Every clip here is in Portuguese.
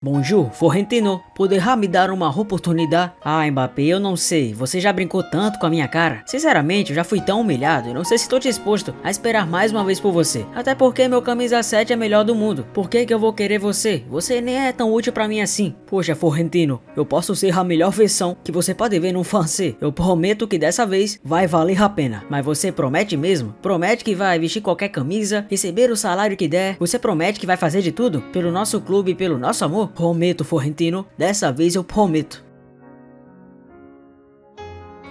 Bonjour, Florentino, poderá me dar uma oportunidade? Ah, Mbappé, eu não sei, você já brincou tanto com a minha cara? Sinceramente, eu já fui tão humilhado, eu não sei se estou disposto a esperar mais uma vez por você. Até porque meu camisa 7 é melhor do mundo. Por que eu vou querer você? Você nem é tão útil pra mim assim. Poxa, Florentino, eu posso ser a melhor versão que você pode ver num francês. Eu prometo que dessa vez vai valer a pena. Mas você promete mesmo? Promete que vai vestir qualquer camisa, receber o salário que der? Você promete que vai fazer de tudo pelo nosso clube e pelo nosso amor? Prometo, Florentino, dessa vez eu prometo.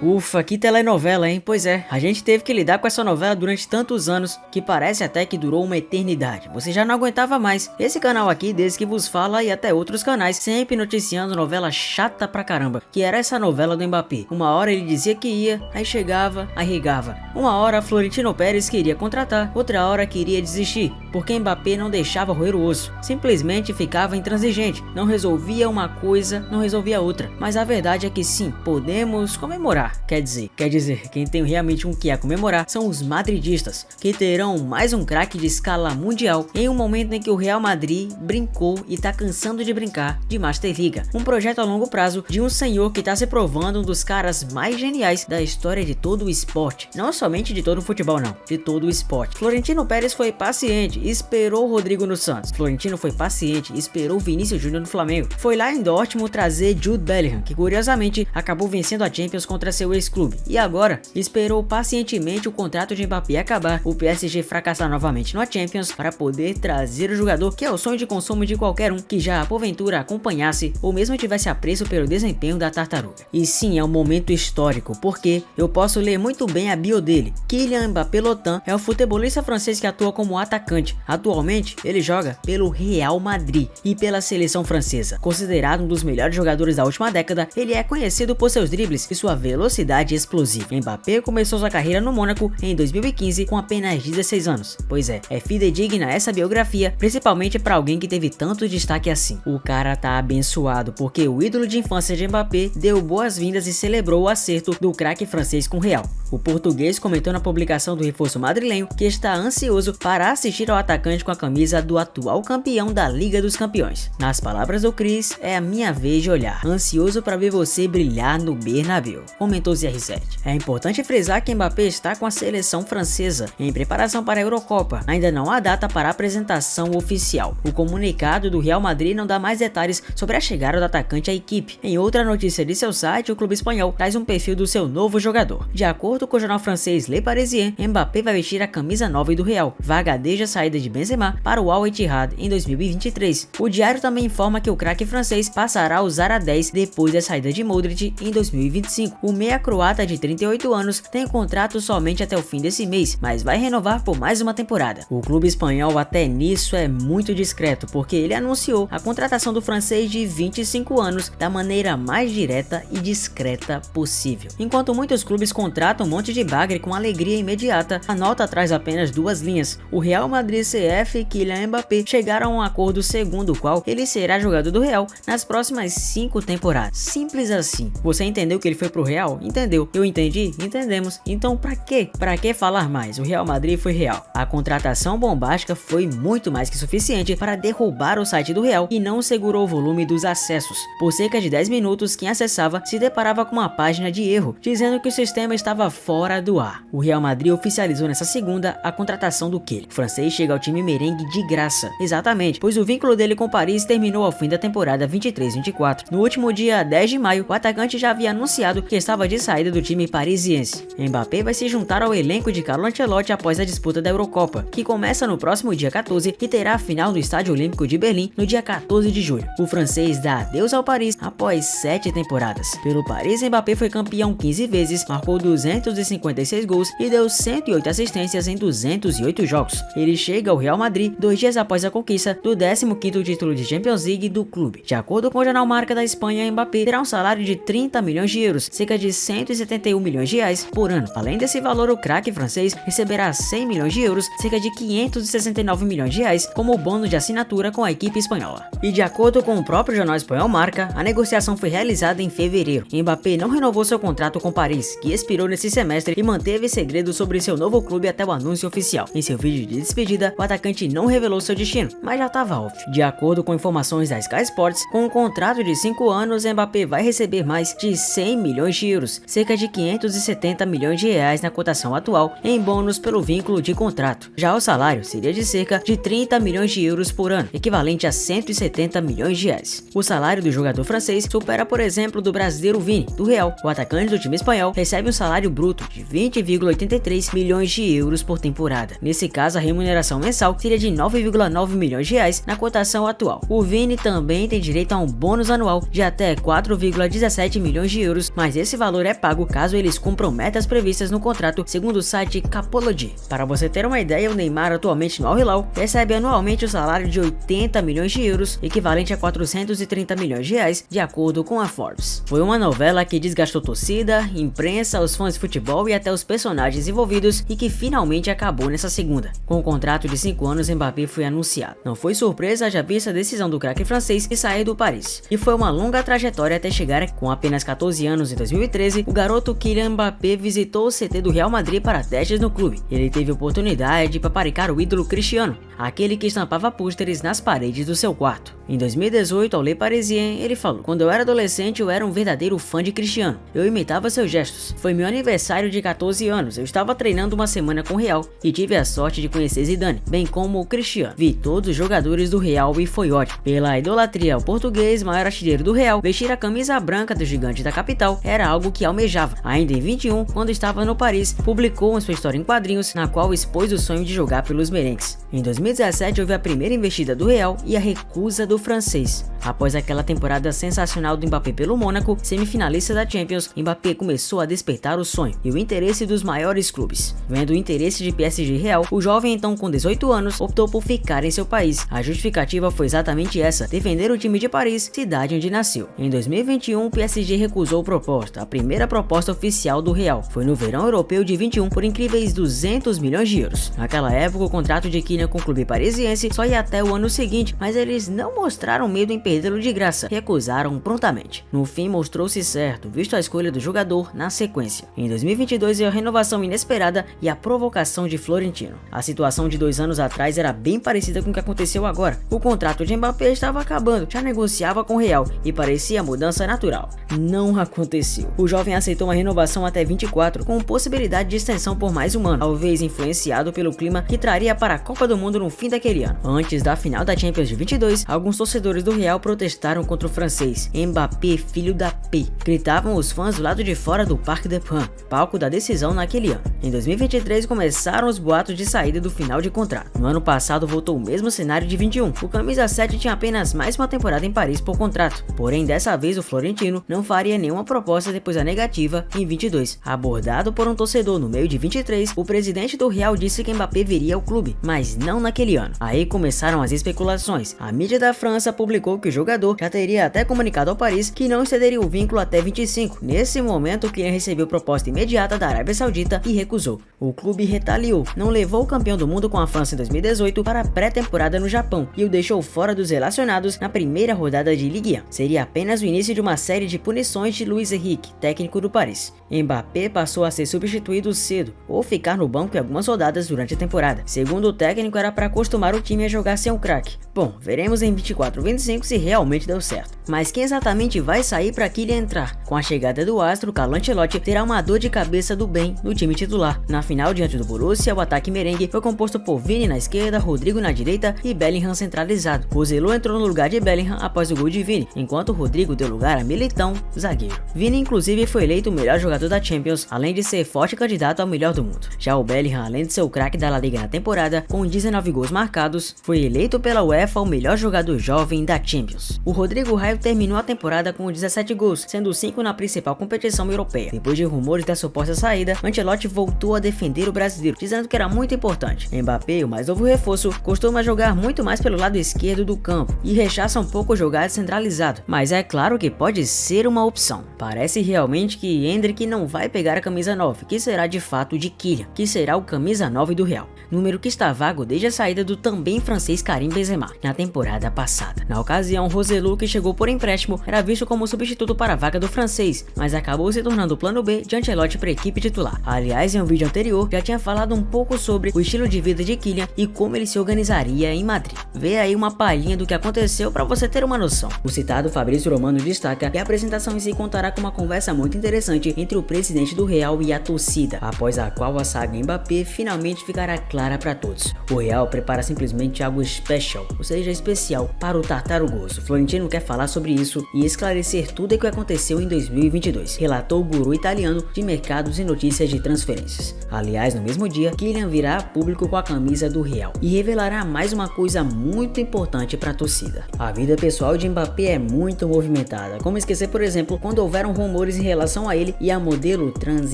Ufa, que telenovela, hein? Pois é, a gente teve que lidar com essa novela durante tantos anos que parece até que durou uma eternidade. Você já não aguentava mais. Esse canal aqui, desde que vos fala, e até outros canais, sempre noticiando novela chata pra caramba, que era essa novela do Mbappé. Uma hora ele dizia que ia, aí chegava, aí regava. Uma hora Florentino Pérez queria contratar, outra hora queria desistir, porque Mbappé não deixava roer o osso. Simplesmente ficava intransigente, não resolvia uma coisa, não resolvia outra. Mas a verdade é que sim, podemos comemorar. Quer dizer, quem tem realmente um que a comemorar são os madridistas, que terão mais um craque de escala mundial em um momento em que o Real Madrid brincou e tá cansando de brincar de Master Liga, um projeto a longo prazo de um senhor que tá se provando um dos caras mais geniais da história de todo o esporte, não somente de todo o futebol não, de todo o esporte. Florentino Pérez foi paciente e esperou o Rodrigo no Santos. Florentino foi paciente e esperou o Vinícius Júnior no Flamengo. Foi lá em Dortmund trazer Jude Bellingham, que curiosamente acabou vencendo a Champions contra seu ex-clube, e agora esperou pacientemente o contrato de Mbappé acabar, o PSG fracassar novamente no Champions para poder trazer o jogador que é o sonho de consumo de qualquer um que já porventura acompanhasse ou mesmo tivesse apreço pelo desempenho da tartaruga. E sim, é um momento histórico, porque eu posso ler muito bem a bio dele. Kylian Mbappé Lotin é o futebolista francês que atua como atacante. Atualmente ele joga pelo Real Madrid e pela seleção francesa. Considerado um dos melhores jogadores da última década, ele é conhecido por seus dribles e sua velocidade explosiva. Mbappé começou sua carreira no Mônaco em 2015 com apenas 16 anos. Pois é fidedigna essa biografia, principalmente para alguém que teve tanto destaque assim. O cara tá abençoado, porque o ídolo de infância de Mbappé deu boas-vindas e celebrou o acerto do craque francês com o Real. O português comentou na publicação do reforço madrilenho que está ansioso para assistir ao atacante com a camisa do atual campeão da Liga dos Campeões. Nas palavras do Chris, é a minha vez de olhar. Ansioso para ver você brilhar no Bernabéu, comentou CR7. É importante frisar que Mbappé está com a seleção francesa em preparação para a Eurocopa. Ainda não há data para a apresentação oficial. O comunicado do Real Madrid não dá mais detalhes sobre a chegada do atacante à equipe. Em outra notícia de seu site, o clube espanhol traz um perfil do seu novo jogador. De acordo com o jornal francês Le Parisien, Mbappé vai vestir a camisa 9 do Real, vaga desde a saída de Benzema para o Al Ittihad em 2023. O diário também informa que o craque francês passará a usar a 10 depois da saída de Modric em 2025. O meia croata de 38 anos tem contrato somente até o fim desse mês, mas vai renovar por mais uma temporada. O clube espanhol até nisso é muito discreto, porque ele anunciou a contratação do francês de 25 anos da maneira mais direta e discreta possível. Enquanto muitos clubes contratam um monte de bagre com alegria imediata, a nota traz apenas duas linhas. O Real Madrid CF e Kylian Mbappé chegaram a um acordo segundo o qual ele será jogador do Real nas próximas 5 temporadas. Simples assim. Você entendeu que ele foi pro Real? Entendeu? Eu entendi? Entendemos. Então pra quê? Pra que falar mais? O Real Madrid foi real. A contratação bombástica foi muito mais que suficiente para derrubar o site do Real e não segurou o volume dos acessos. Por cerca de 10 minutos, quem acessava se deparava com uma página de erro, dizendo que o sistema estava fora do ar. O Real Madrid oficializou nessa segunda a contratação do Kylian. O francês chega ao time merengue de graça. Exatamente, pois o vínculo dele com Paris terminou ao fim da temporada 23-24. No último dia 10 de maio, o atacante já havia anunciado que estava de saída do time parisiense. Mbappé vai se juntar ao elenco de Carlo Ancelotti após a disputa da Eurocopa, que começa no próximo dia 14 e terá a final no Estádio Olímpico de Berlim no dia 14 de julho. O francês dá adeus ao Paris após 7 temporadas. Pelo Paris, Mbappé foi campeão 15 vezes, marcou 256 gols e deu 108 assistências em 208 jogos. Ele chega ao Real Madrid 2 dias após a conquista do 15º título de Champions League do clube. De acordo com o jornal Marca da Espanha, Mbappé terá um salário de 30 milhões de euros, cerca de 171 milhões de reais por ano. Além desse valor, o craque francês receberá 100 milhões de euros, cerca de 569 milhões de reais, como bônus de assinatura com a equipe espanhola. E de acordo com o próprio jornal espanhol Marca, a negociação foi realizada em fevereiro. Mbappé não renovou seu contrato com Paris, que expirou nesse semestre, e manteve segredo sobre seu novo clube até o anúncio oficial. Em seu vídeo de despedida, o atacante não revelou seu destino, mas já estava óbvio. De acordo com informações da Sky Sports, com um contrato de 5 anos, Mbappé vai receber mais de 100 milhões de euros, cerca de 570 milhões de reais na cotação atual, em bônus pelo vínculo de contrato. Já o salário seria de cerca de 30 milhões de euros por ano, equivalente a 170 milhões de reais. O salário do jogador francês supera, por exemplo, do brasileiro Vini, do Real. O atacante do time espanhol recebe um salário bruto de 20,83 milhões de euros por temporada. Nesse caso, a remuneração mensal seria de 9,9 milhões de reais na cotação atual. O Vini também tem direito a um bônus anual de até 4,17 milhões de euros, mas esse valor é pago caso eles cumpram metas previstas no contrato, segundo o site Capology. Para você ter uma ideia, o Neymar, atualmente no Al Hilal, recebe anualmente o salário de 80 milhões de euros, equivalente a 430 milhões de reais, de acordo com a Forbes. Foi uma novela que desgastou torcida, imprensa, os fãs de futebol e até os personagens envolvidos, e que finalmente acabou nessa segunda. Com o contrato de 5 anos, Mbappé foi anunciado. Não foi surpresa, já vista a decisão do craque francês de sair do Paris. E foi uma longa trajetória até chegar. Com apenas 14 anos em 2013, o garoto Kylian Mbappé visitou o CT do Real Madrid para testes no clube. Ele teve oportunidade de paparicar o ídolo Cristiano, aquele que estampava pôsteres nas paredes do seu quarto. Em 2018, ao Le Parisien, ele falou: "Quando eu era adolescente, eu era um verdadeiro fã de Cristiano. Eu imitava seus gestos. Foi meu aniversário de 14 anos. Eu estava treinando uma semana com o Real e tive a sorte de conhecer Zidane, bem como o Cristiano. Vi todos os jogadores do Real e foi ótimo. Pela idolatria ao português, maior artilheiro do Real, vestir a camisa branca do gigante da capital era algo que almejava." Ainda em 21, quando estava no Paris, publicou uma sua história em quadrinhos, na qual expôs o sonho de jogar pelos merengues. Em 2017, houve a primeira investida do Real e a recusa do francês. Após aquela temporada sensacional do Mbappé pelo Mônaco, semifinalista da Champions, Mbappé começou a despertar o sonho e o interesse dos maiores clubes. Vendo o interesse de PSG e Real, o jovem, então com 18 anos, optou por ficar em seu país. A justificativa foi exatamente essa: defender o time de Paris, cidade onde nasceu. Em 2021, o PSG recusou a proposta, a primeira proposta oficial do Real. Foi no verão europeu de 21 por incríveis 200 milhões de euros. Naquela época, o contrato de Kylian com o clube parisiense só ia até o ano seguinte, mas eles não mostraram medo em perdê-lo de graça, recusaram prontamente. No fim, mostrou-se certo, visto a escolha do jogador na sequência. Em 2022 veio a renovação inesperada e a provocação de Florentino. A situação de 2 anos atrás era bem parecida com o que aconteceu agora. O contrato de Mbappé estava acabando, já negociava com o Real e parecia a mudança natural. Não aconteceu. O jovem aceitou uma renovação até 24, com possibilidade de extensão por mais um ano, talvez influenciado pelo clima que traria para a Copa do Mundo no fim daquele ano. Antes da final da Champions de 22, alguns torcedores do Real protestaram contra o francês. "Mbappé, filho da P", gritavam os fãs do lado de fora do Parc des Princes, palco da decisão naquele ano. Em 2023 começaram os boatos de saída do final de contrato. No ano passado voltou o mesmo cenário de 21. O camisa 7 tinha apenas mais uma temporada em Paris por contrato. Porém, dessa vez o Florentino não faria nenhuma proposta depois da negativa em 22. Abordado por um torcedor no meio de 23, o presidente do Real disse que Mbappé viria ao clube, mas não naquele ano. Aí começaram as especulações. A mídia da França publicou que o jogador já teria até comunicado ao Paris que não excederia o vínculo até 25. Nesse momento, o Kylian recebeu proposta imediata da Arábia Saudita e recusou. O clube retaliou, não levou o campeão do mundo com a França em 2018 para a pré-temporada no Japão e o deixou fora dos relacionados na primeira rodada de Ligue 1. Seria apenas o início de uma série de punições de Luis Enrique, técnico do Paris. Mbappé passou a ser substituído cedo ou ficar no banco em algumas rodadas durante a temporada. Segundo o técnico, era para acostumar o time a jogar sem o craque. Bom, veremos em 24-25 se realmente deu certo. Mas quem exatamente vai sair para Kylian entrar? Com a chegada do astro, Carlo Ancelotti terá uma dor de cabeça do bem no time titular. Na final, diante do Borussia, o ataque merengue foi composto por Vini na esquerda, Rodrigo na direita e Bellingham centralizado. Roselu entrou no lugar de Bellingham após o gol de Vini, enquanto Rodrigo deu lugar a Militão, zagueiro. Vini inclusive foi eleito o melhor jogador da Champions, além de ser forte candidato ao melhor do mundo. Já o Bellingham, além de ser o craque da La Liga na temporada, com 19 gols marcados, foi eleito pela UEFA o melhor jogador jovem da Champions. O Rodrigo Raio terminou a temporada com 17 gols, sendo 5 na principal competição europeia. Depois de rumores da suposta saída, Ancelotti voltou a defender o brasileiro, dizendo que era muito importante. Mbappé, o mais novo reforço, costuma jogar muito mais pelo lado esquerdo do campo e rechaça um pouco jogar centralizado, mas é claro que pode ser uma opção. Parece realmente que Endrick não vai pegar a camisa 9, que será de fato de Kylian, que será o camisa 9 do Real, número que está vago desde a saída do também francês Karim Benzema na temporada passada. Na ocasião, Roselu, que chegou por empréstimo, era visto como substituto para a vaga do francês, mas acabou se tornando o plano B de Ancelotti para a equipe titular. Aliás, em um vídeo anterior, já tinha falado um pouco sobre o estilo de vida de Kylian e como ele se organizaria em Madrid. Vê aí uma palhinha do que aconteceu para você ter uma noção. O citado Fabrício Romano destaca que a apresentação em si contará com uma conversa muito interessante entre o presidente do Real e a torcida, após a qual a saga Mbappé finalmente ficará clara para todos. O Real prepara simplesmente algo special, ou seja, especial para o Tartarugoso. Florentino quer falar sobre isso e esclarecer tudo o que aconteceu em 2022, relatou o guru italiano de mercados e notícias de transferências. Aliás, no mesmo dia, Kylian virá a público com a camisa do Real e revelará mais uma coisa muito importante para a torcida. A vida pessoal de Mbappé é muito movimentada, como esquecer, por exemplo, quando houveram rumores em relação a ele e a modelo trans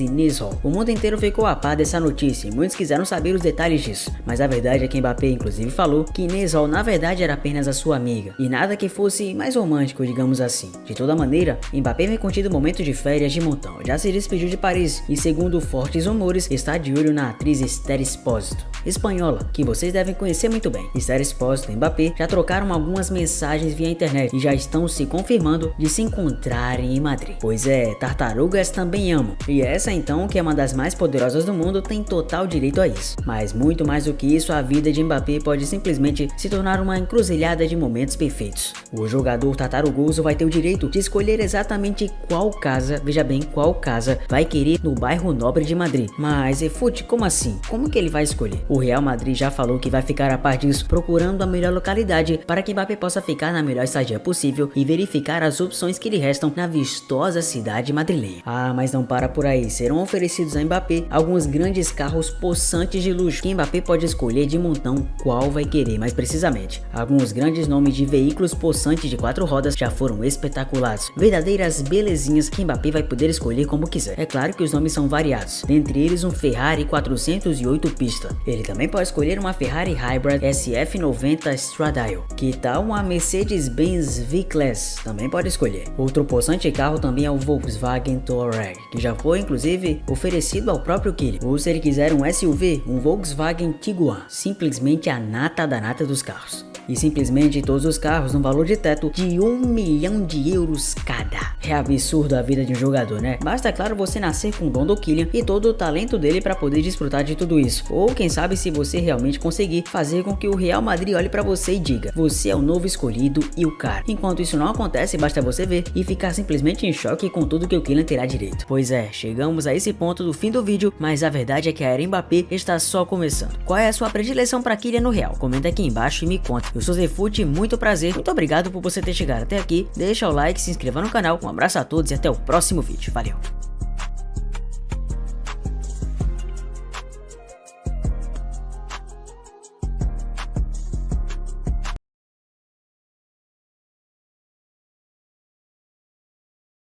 Inês Hall. O mundo inteiro ficou a par dessa notícia e muitos quiseram saber os detalhes disso, mas a verdade é que Mbappé inclusive falou que Inês Hall na verdade era apenas a sua amiga e nada que fosse mais romântico, digamos assim. De toda maneira, Mbappé vem contido momento de férias de montão, já se despediu de Paris e, segundo fortes rumores, está de olho na atriz Esther Expósito, espanhola, que vocês devem conhecer muito bem. Esther Expósito e Mbappé já trocaram algumas mensagens via internet e já estão se confirmando de se encontrarem em Madrid. Pois é, tartarugas também amam, e essa então, que é uma das mais poderosas do mundo, tem total direito a isso. Mas muito mais do que isso, a vida de Mbappé pode simplesmente se tornar uma encruzilhada de momentos perfeitos. O jogador tartarugoso vai ter o direito de escolher exatamente qual casa, veja bem, qual casa vai querer no bairro nobre de Madrid. Mas Efute, como assim? Como que ele vai escolher? O Real Madrid já falou que vai ficar a par disso, procurando a melhor localidade para que Mbappé possa ficar na melhor estadia possível e verificar as opções que lhe restam na vistosa cidade madrilenha. Ah, mas não para por aí, serão oferecidos a Mbappé alguns grandes carros possantes de luxo, que Mbappé pode escolher de montão qual vai querer mais precisamente. Alguns grandes nomes de veículos possantes de 4 rodas já foram espetaculares, verdadeiras belezinhas que Mbappé vai poder escolher como quiser. É claro que os nomes são variados, dentre eles um Ferrari 408 pista. Ele também pode escolher uma Ferrari Hybrid SF90 Stradale. Que tal uma Mercedes-Benz V-Class? Também pode escolher. Outro possante carro também é o Volkswagen Touareg, que já foi inclusive oferecido ao próprio Kylian. Ou se ele quiser um SUV, um Volkswagen Tiguan, simplesmente a nata da nata dos carros. E simplesmente todos os carros no valor de teto de 1 milhão de euros cada. É absurdo a vida de um jogador, né? Basta, claro, você nascer com o dom do Kylian e todo o talento dele para poder desfrutar de tudo isso. Ou quem sabe, se você realmente conseguir fazer com que o Real Madrid olhe para você e diga: você é o novo escolhido e o cara. Enquanto isso não acontece, basta você ver e ficar simplesmente em choque com tudo que o Kylian terá direito. Pois é, chegamos a esse ponto do fim do vídeo, mas a verdade é que a era Mbappé está só começando. Qual é a sua predileção para Kylian no Real? Comenta aqui embaixo e me conta. Eu sou Zefute, muito prazer, muito obrigado por você ter chegado até aqui, deixa o like, se inscreva no canal, um abraço a todos e até o próximo vídeo, valeu!